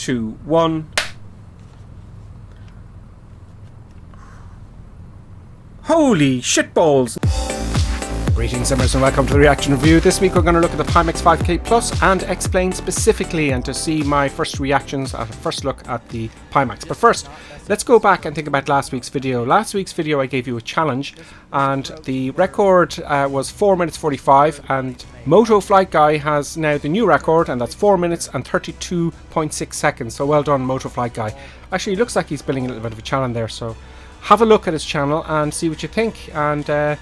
2, 1. Holy shitballs! Greetings, Simmers, and welcome to the reaction review. This week we're going to look at the Pimax 5K Plus and explain specifically and to see my first reactions at a first look at the Pimax. But first, let's go back and think about last week's video. Last week's video I gave you a challenge and the record was 4 minutes 45 and Moto Flight Guy has now the new record and that's 4 minutes and 32.6 seconds. So well done, Moto Flight Guy. Actually, it looks like he's building a little bit of a challenge there, so have a look at his channel and see what you think. And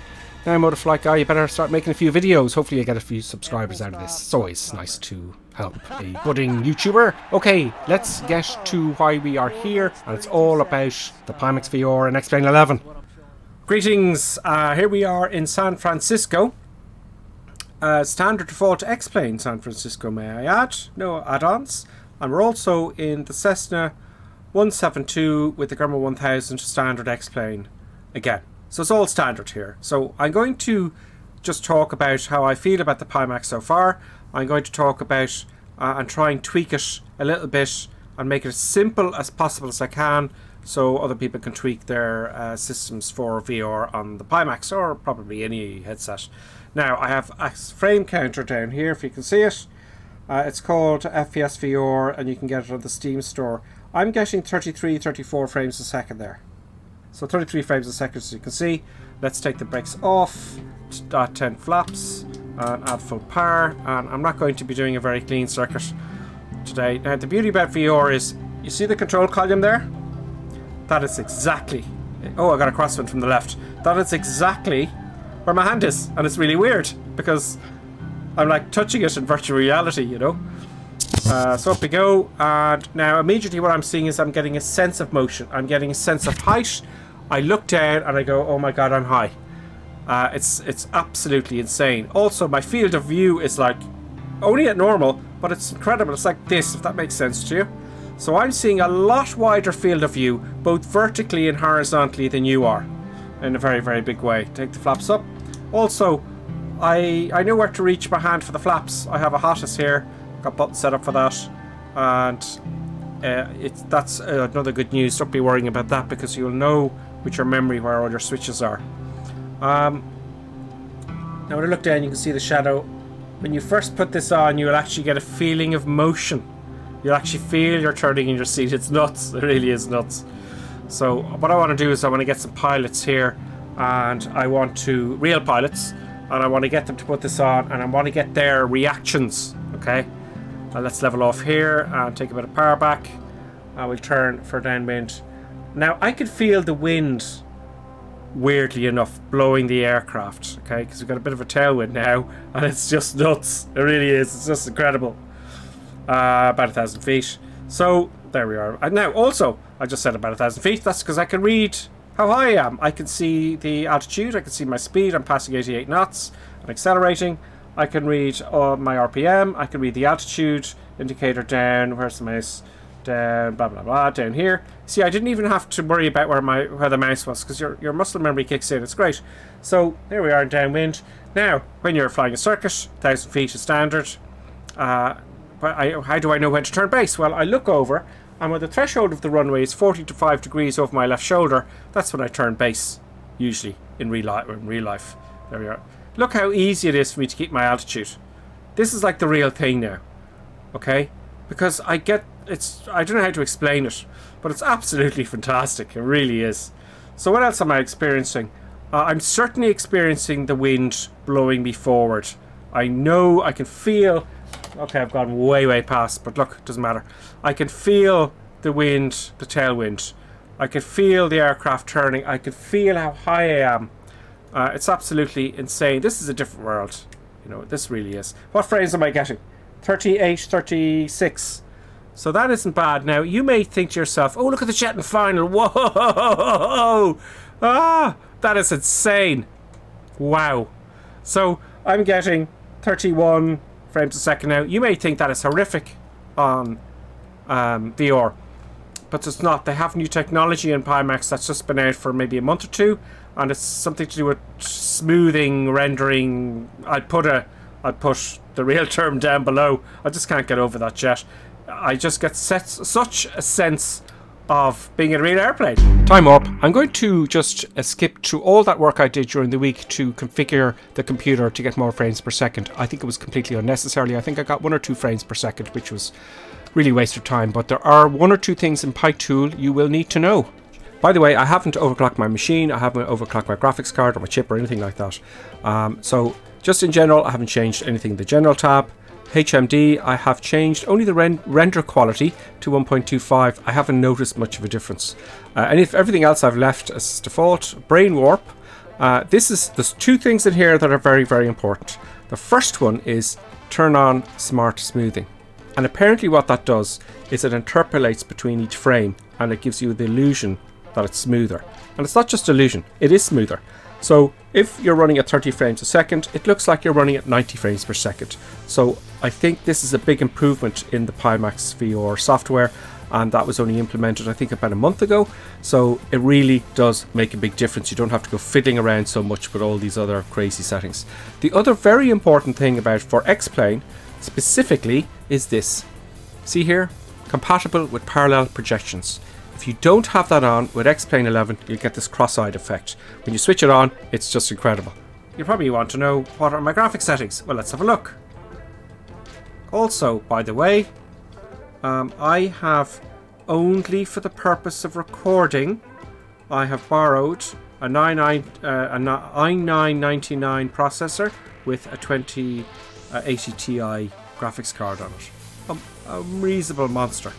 now, Motor Flight Guy, you better start making a few videos. Hopefully you get a few subscribers out of this. It's always nice to help a budding YouTuber. Okay, let's get to why we are here. And it's all about the Pimax VR and X-Plane 11. Greetings, here we are in San Francisco. Standard default X-Plane San Francisco, may I add. No add-ons. And we're also in the Cessna 172 with the Grumman 1000 standard X-Plane again. So it's all standard here. So I'm going to just talk about how I feel about the Pimax so far. I'm going to talk about and try and tweak it a little bit and make it as simple as possible as I can so other people can tweak their systems for VR on the Pimax or probably any headset. Now I have a frame counter down here if you can see it. It's called FPS VR and you can get it on the Steam store. I'm getting 34 frames a second there. So 33 frames a second as you can see. Let's take the brakes off, start 10 flaps and add full power, and I'm not going to be doing a very clean circuit today. Now the beauty about VR is, you see the control column there? That is exactly, oh I got a crosswind from the left. That is exactly where my hand is, and it's really weird because I'm like touching it in virtual reality, you know. So up we go, and now immediately what I'm seeing is I'm getting a sense of motion. I'm getting a sense of height. I look down and I go, oh my god, I'm high. It's absolutely insane. Also, my field of view is like only at normal, but it's incredible. It's like this, if that makes sense to you. So I'm seeing a lot wider field of view, both vertically and horizontally than you are, in a very, very big way. Take the flaps up. Also, I know where to reach my hand for the flaps. I have a Hotas here. Got buttons set up for that, and that's another good news. Don't be worrying about that because you'll know with your memory where all your switches are. Now when I look down, you can see the shadow. When you first put this on, you'll actually get a feeling of motion. You'll actually feel you're turning in your seat. It's nuts. It really is nuts. So what I want to do is I want to get some pilots here, and I want to real pilots, and I want to get them to put this on, and I want to get their reactions. Okay. Let's level off here and take a bit of power back. We'll turn for downwind. Now I could feel the wind, weirdly enough, blowing the aircraft. Okay, because we've got a bit of a tailwind now, and it's just nuts. It really is. It's just incredible. About 1,000 feet. So there we are. And now also, I just said about 1,000 feet. That's because I can read how high I am. I can see the altitude. I can see my speed. I'm passing 88 knots. I'm accelerating. I can read my RPM, I can read the altitude indicator down, where's the mouse, down, blah blah blah, down here. See, I didn't even have to worry about where the mouse was because your muscle memory kicks in, it's great. So there we are in downwind. Now, when you're flying a circuit, 1,000 feet is standard. But how do I know when to turn base? Well, I look over, and when the threshold of the runway is 45 degrees over my left shoulder, that's when I turn base, usually, in real life. There we are. Look how easy it is for me to keep my altitude. This is like the real thing now, okay? Because I don't know how to explain it, but it's absolutely fantastic. It really is. So what else am I experiencing? I'm certainly experiencing the wind blowing me forward. I know, I can feel, okay, I've gone way past, but look, it doesn't matter. I can feel the wind, the tailwind. I can feel the aircraft turning. I can feel how high I am. It's absolutely insane. This is a different world. You know, this really is. What frames am I getting? 38, 36. So that isn't bad. Now, you may think to yourself, oh, look at the jet in final. Whoa! Ah, that is insane. Wow. So I'm getting 31 frames a second now. You may think that is horrific on VR. But it's not. They have new technology in Pimax that's just been out for maybe a month or two. And it's something to do with smoothing, rendering. I'd put the real term down below. I just can't get over that jet. I just get such a sense of being in a real airplane. Time up. I'm going to just skip through all that work I did during the week to configure the computer to get more frames per second. I think it was completely unnecessary. I think I got 1 or 2 frames per second, which was really waste of time. But there are 1 or 2 things in PyTool you will need to know. By the way, I haven't overclocked my machine. I haven't overclocked my graphics card or my chip or anything like that. So just in general, I haven't changed anything in the General tab. HMD, I have changed only the render quality to 1.25. I haven't noticed much of a difference. And if everything else I've left as default. Brain warp. There's 2 things in here that are very, very important. The first one is turn on smart smoothing. And apparently what that does is it interpolates between each frame and it gives you the illusion that it's smoother. And it's not just illusion, it is smoother. So if you're running at 30 frames a second, it looks like you're running at 90 frames per second. So I think this is a big improvement in the Pimax VR software, and that was only implemented I think about a month ago. So it really does make a big difference. You don't have to go fiddling around so much with all these other crazy settings. The other very important thing about for X-Plane specifically is this. See here? Compatible with parallel projections. If you don't have that on with X-Plane 11, you'll get this cross-eyed effect. When you switch it on, it's just incredible. You probably want to know, what are my graphics settings? Well, let's have a look. Also, by the way, I have, only for the purpose of recording, I have borrowed an i9-99 processor with a 2080 Ti graphics card on it. A reasonable monster.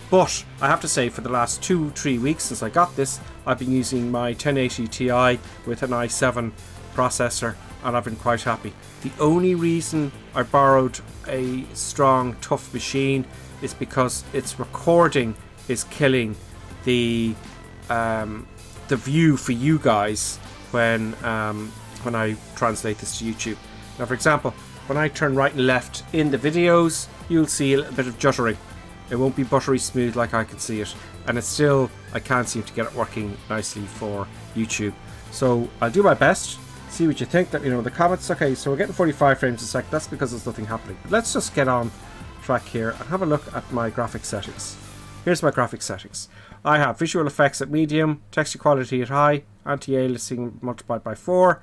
But I have to say, for the last 2-3 weeks since I got this, I've been using my 1080 Ti with an i7 processor, and I've been quite happy. The only reason I borrowed a strong, tough machine is because its recording is killing the view for you guys when I translate this to YouTube. Now, for example, when I turn right and left in the videos, you'll see a little bit of juttering. It won't be buttery smooth like I can see it, and it's still, I can't seem to get it working nicely for YouTube. So I'll do my best, see what you think, let me know in the comments. Okay, so we're getting 45 frames a second, that's because there's nothing happening. But let's just get on track here and have a look at my graphics settings. Here's my graphics settings. I have visual effects at medium, texture quality at high, anti-aliasing multiplied by 4,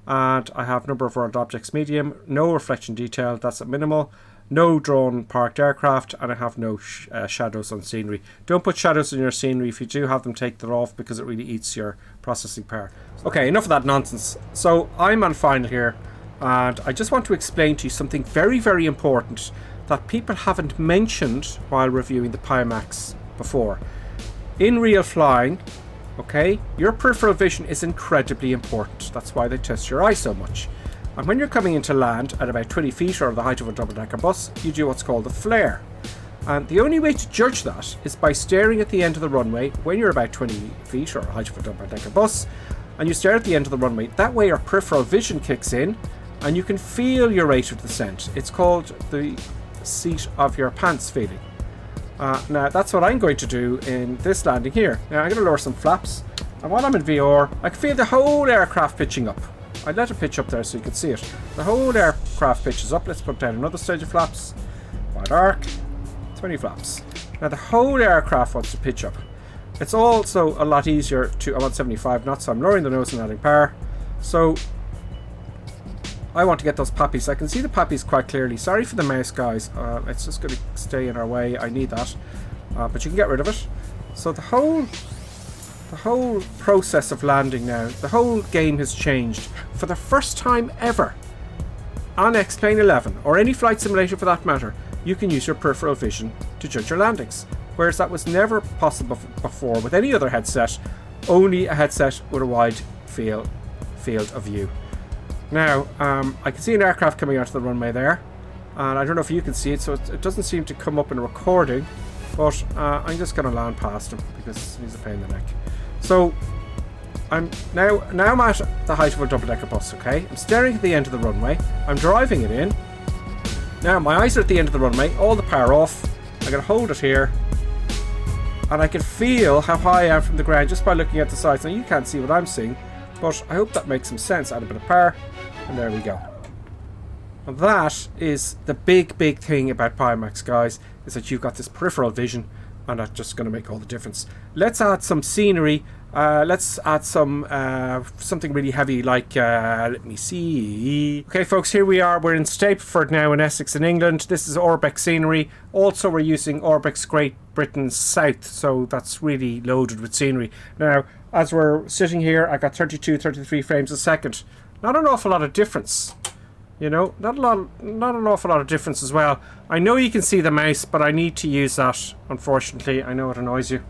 and I have number of world objects medium, no reflection detail, that's at minimal. No drone parked aircraft, and I have no shadows on scenery. Don't put shadows on your scenery. If you do have them, take them off, because it really eats your processing power. Okay, enough of that nonsense. So I'm on final here, and I just want to explain to you something very, very important that people haven't mentioned while reviewing the Pimax before. In real flying, okay, your peripheral vision is incredibly important. That's why they test your eye so much. And when you're coming into land at about 20 feet or the height of a double-decker bus, you do what's called a flare. And the only way to judge that is by staring at the end of the runway when you're about 20 feet or the height of a double-decker bus, and you stare at the end of the runway. That way your peripheral vision kicks in and you can feel your rate of descent. It's called the seat of your pants feeling. Now that's what I'm going to do in this landing here. Now I'm going to lower some flaps, and while I'm in VR, I can feel the whole aircraft pitching up. I'd let it pitch up there so you can see it. The whole aircraft pitches up. Let's put down another stage of flaps. Wide arc. 20 flaps. Now the whole aircraft wants to pitch up. It's also a lot easier to... I'm on 75 knots, so I'm lowering the nose and adding power. So I want to get those poppies. I can see the poppies quite clearly. Sorry for the mouse, guys. It's just going to stay in our way. I need that. But you can get rid of it. So the whole process of landing now, the whole game has changed. For the first time ever on X-Plane 11, or any flight simulator for that matter, you can use your peripheral vision to judge your landings. Whereas that was never possible before with any other headset, only a headset with a wide field of view. Now, I can see an aircraft coming out of the runway there, and I don't know if you can see it, so it doesn't seem to come up in recording, but I'm just going to land past him because he's a pain in the neck. So I'm now I'm at the height of a double-decker bus, okay? I'm staring at the end of the runway. I'm driving it in. Now my eyes are at the end of the runway, all the power off. I'm going to hold it here, and I can feel how high I am from the ground just by looking at the sides. Now you can't see what I'm seeing, but I hope that makes some sense. Add a bit of power, and there we go. And that is the big thing about Pimax, guys, is that you've got this peripheral vision, and that's just going to make all the difference. Let's add some scenery. Let's add some something really heavy, like let me see. Okay, folks, here we are. We're in Stepford now in Essex in England. This is Orbex scenery. Also, we're using Orbex Great Britain South, so that's really loaded with scenery. Now, as we're sitting here, I got 32, 33 frames a second. Not an awful lot of difference. You know, not an awful lot of difference as well. I know you can see the mouse, but I need to use that, unfortunately. I know it annoys you,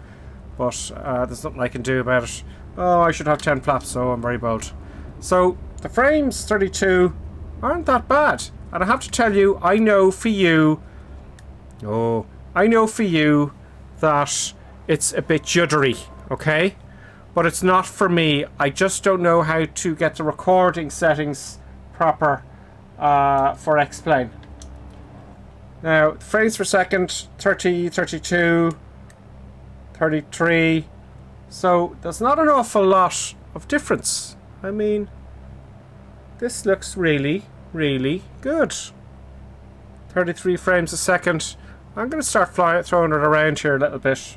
but there's nothing I can do about it. Oh, I should have 10 flaps, so I'm very bold. So, the frames, 32, aren't that bad. And I have to tell you, I know for you that it's a bit juddery, okay? But it's not for me. I just don't know how to get the recording settings proper for X-Plane. Now, frames per second, 30, 32, 33. So, there's not an awful lot of difference. I mean, this looks really, really good. 33 frames a second. I'm going to start throwing it around here a little bit.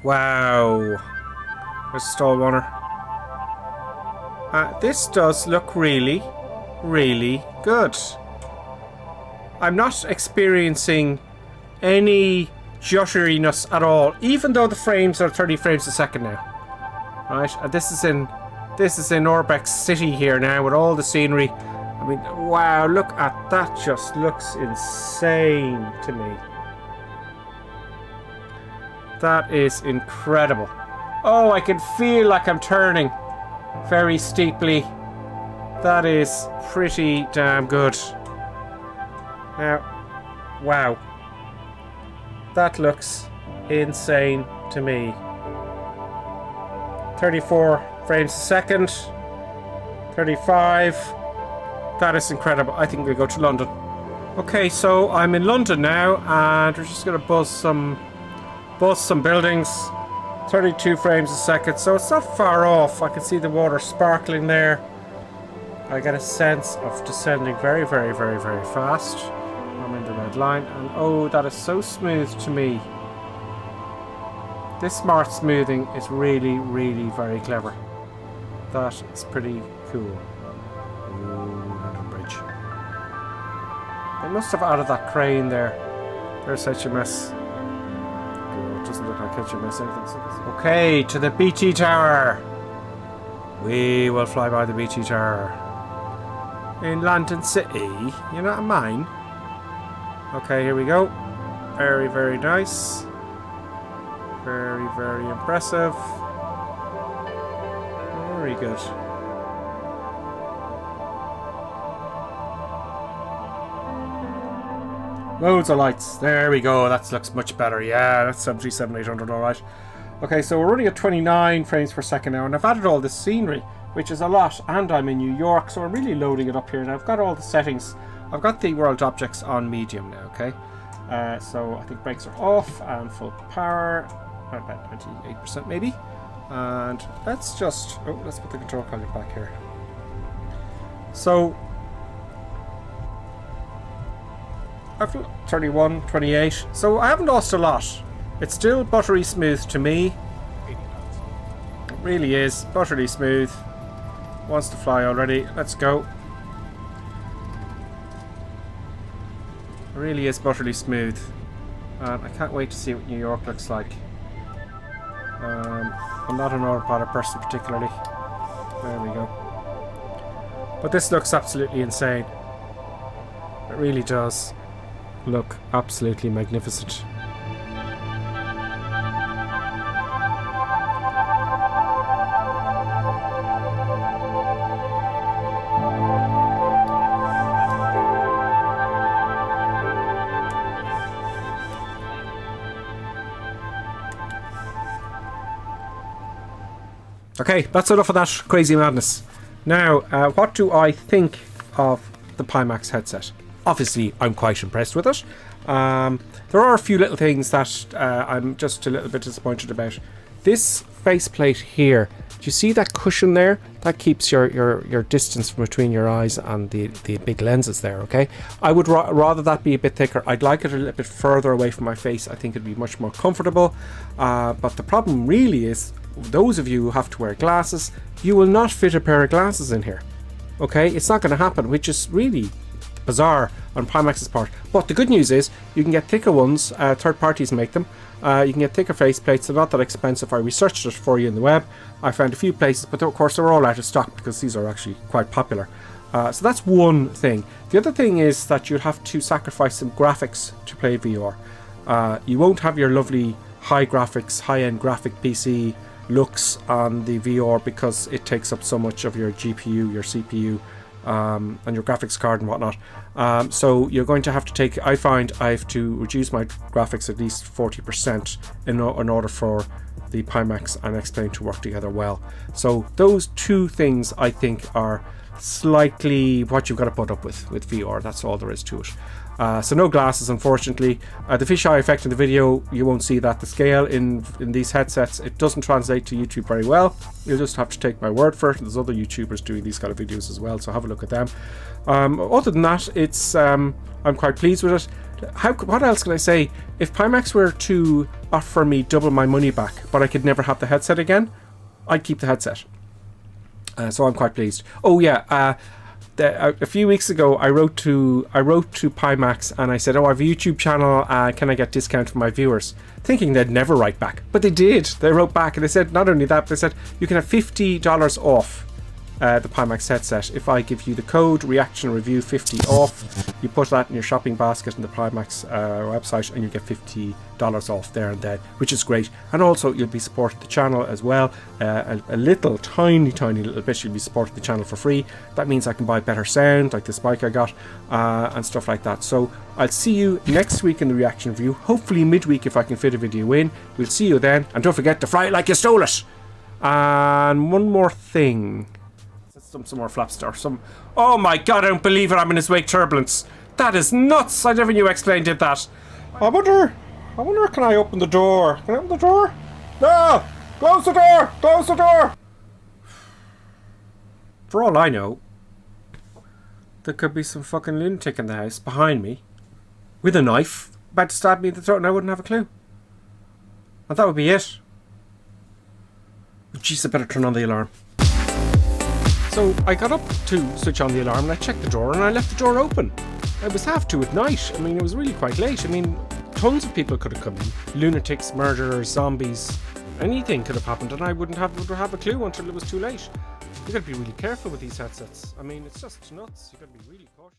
Wow. There's a stall runner. This does look really, really good. I'm not experiencing any jutteriness at all, even though the frames are 30 frames a second now. Right, and this is in Orbex City here now with all the scenery. I mean, wow, look at that! Just looks insane to me. That is incredible. Oh, I can feel like I'm turning very steeply. That is pretty damn good. Now, wow. That looks insane to me. 34 frames a second. 35. That is incredible. I think we'll go to London. Okay, so I'm in London now, and we're just going to buzz some buildings. 32 frames a second, so it's not far off. I can see the water sparkling there. I get a sense of descending very, very, very, very fast. I'm in the red line, and oh, that is so smooth to me. This smart smoothing is really, really very clever. That is pretty cool. Ooh, London Bridge. They must have added that crane there. There's HMS. Doesn't look like HMS anything. Okay, to the BT Tower. We will fly by the BT Tower. In London City. You know what I mean? Okay, here we go. Very, very nice. Very, very impressive. Very good. Loads of lights. There we go. That looks much better. Yeah, that's 737-800, alright. Okay, so we're running at 29 frames per second now, and I've added all this scenery, which is a lot, and I'm in New York, so I'm really loading it up here. Now, I've got all the settings. I've got the world objects on medium now, okay? So I think brakes are off, and full power, about 28% maybe. And let's put the control column back here. So, I've 31, 28, so I haven't lost a lot. It's still buttery smooth to me. It really is buttery smooth. Wants to fly already. Let's go. It really is buttery smooth. And I can't wait to see what New York looks like. I'm not an autopilot person particularly. There we go. But this looks absolutely insane. It really does look absolutely magnificent. Okay, that's enough of that crazy madness. Now, what do I think of the Pimax headset? Obviously, I'm quite impressed with it. There are a few little things that I'm just a little bit disappointed about. This faceplate here, do you see that cushion there? That keeps your distance from between your eyes and the big lenses there, okay? I would rather that be a bit thicker. I'd like it a little bit further away from my face. I think it'd be much more comfortable. But the problem really is, those of you who have to wear glasses, you will not fit a pair of glasses in here, okay? It's not going to happen, which is really bizarre on Pimax's part. But the good news is you can get thicker ones. Third parties make them. You can get thicker faceplates. They're not that expensive. I researched it for you in the web. I found a few places, but of course they're all out of stock because these are actually quite popular. So that's one thing. The other thing is that you'll have to sacrifice some graphics to play VR. You won't have your lovely high graphics, high-end graphic PC looks on the VR because it takes up so much of your GPU, your CPU, and your graphics card and whatnot. So you're going to have to take, I find I have to reduce my graphics at least 40% in order for the Pimax and X-Plane to work together well. So those two things I think are slightly what you've got to put up with VR. That's all there is to it. So no glasses, unfortunately. The fisheye effect in the video, you won't see that. The scale in these headsets, it doesn't translate to YouTube very well. You'll just have to take my word for it. There's other YouTubers doing these kind of videos as well, so have a look at them. Other than that, it's I'm quite pleased with it. What else can I say? If Pimax were to offer me double my money back, but I could never have the headset again, I'd keep the headset. So I'm quite pleased. Oh yeah, a few weeks ago I wrote to Pimax and I said, oh, I have a YouTube channel, can I get discount for my viewers? Thinking they'd never write back, but they did. They wrote back and they said not only that, but they said you can have $50 off the Pimax headset if I give you the code reaction review 50 off. You put that in your shopping basket in the Pimax website and you get $50 off there and then, which is great. And also you'll be supporting the channel as well. A little tiny little bit, you'll be supporting the channel for free. That means I can buy better sound like this mic I got and stuff like that. So I'll see you next week in the reaction review, hopefully midweek if I can fit a video in. We'll see you then, and don't forget to fly it like you stole it. And one more thing, some more flaps there. Oh my god, I don't believe it, I'm in his wake turbulence. That is nuts. I never knew X-Plane did that. I wonder, can I open the door? Can I open the door? No! Close the door! Close the door! For all I know, there could be some fucking lunatic in the house behind me with a knife about to stab me in the throat and I wouldn't have a clue. And that would be it. Jeez, I better turn on the alarm. So I got up to switch on the alarm and I checked the door and I left the door open. It was 2:30 at night. I mean, it was really quite late. I mean, tons of people could have come in. Lunatics, murderers, zombies, anything could have happened and I wouldn't have a clue until it was too late. You got to be really careful with these headsets. I mean, it's just nuts. You got to be really cautious.